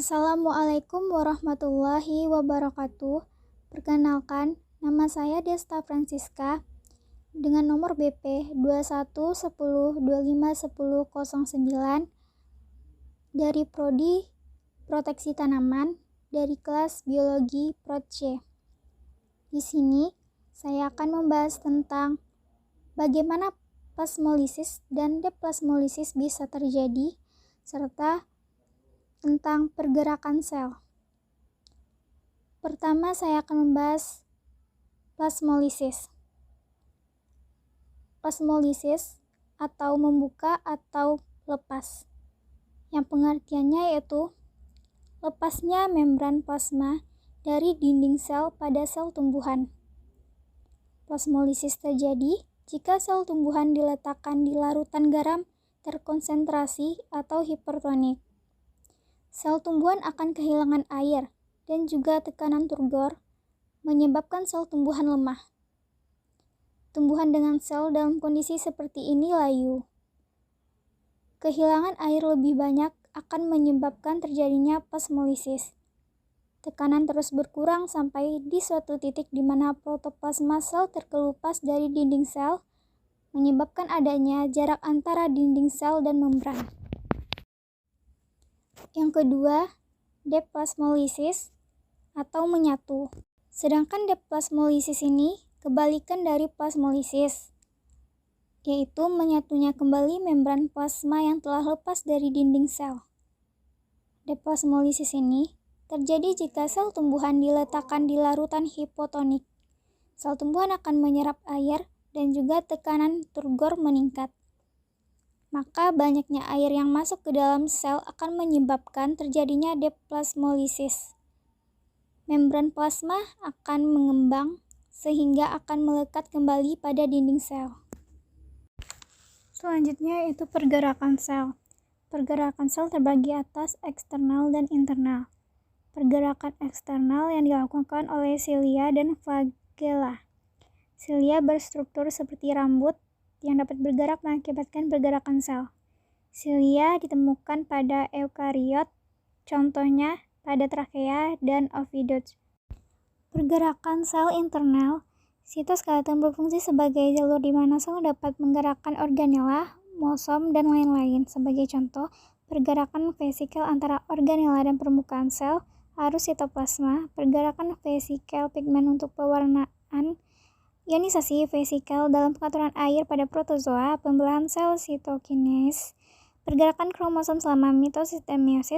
Assalamualaikum warahmatullahi wabarakatuh. Perkenalkan, nama saya Desta Francisca dengan nomor BP 2110251009 dari Prodi Proteksi Tanaman dari kelas Biologi Prod C. Di sini saya akan membahas tentang bagaimana plasmolisis dan deplasmolisis bisa terjadi serta tentang pergerakan sel. Pertama, saya akan membahas plasmolisis. Plasmolisis atau membuka atau lepas, yang pengertiannya yaitu lepasnya membran plasma dari dinding sel pada sel tumbuhan. Plasmolisis terjadi jika sel tumbuhan diletakkan di larutan garam terkonsentrasi atau hipertonik. Sel tumbuhan akan kehilangan air dan juga tekanan turgor, menyebabkan sel tumbuhan lemah. Tumbuhan dengan sel dalam kondisi seperti ini layu. Kehilangan air lebih banyak akan menyebabkan terjadinya plasmolisis. Tekanan terus berkurang sampai di suatu titik di mana protoplasma sel terkelupas dari dinding sel, menyebabkan adanya jarak antara dinding sel dan membran. Yang kedua, deplasmolisis atau menyatu. Sedangkan deplasmolisis ini kebalikan dari plasmolisis, yaitu menyatunya kembali membran plasma yang telah lepas dari dinding sel. Deplasmolisis ini terjadi jika sel tumbuhan diletakkan di larutan hipotonik. Sel tumbuhan akan menyerap air dan juga tekanan turgor meningkat. Maka banyaknya air yang masuk ke dalam sel akan menyebabkan terjadinya deplasmolisis. Membran plasma akan mengembang sehingga akan melekat kembali pada dinding sel. Selanjutnya yaitu pergerakan sel. Pergerakan sel terbagi atas eksternal dan internal. Pergerakan eksternal yang dilakukan oleh silia dan flagella. Silia berstruktur seperti rambut yang dapat bergerak mengakibatkan pergerakan sel. Silia ditemukan pada eukariot, contohnya pada trakea dan ovidot. Pergerakan sel internal, sitoskeleton berfungsi sebagai jalur di mana sel dapat menggerakkan organela, mosom, dan lain-lain. Sebagai contoh, pergerakan vesikel antara organela dan permukaan sel, arus sitoplasma, pergerakan vesikel pigmen untuk pewarnaan, ionisasi vesikel dalam pengaturan air pada protozoa, pembelahan sel sitokinesis, pergerakan kromosom selama mitosis dan meiosis,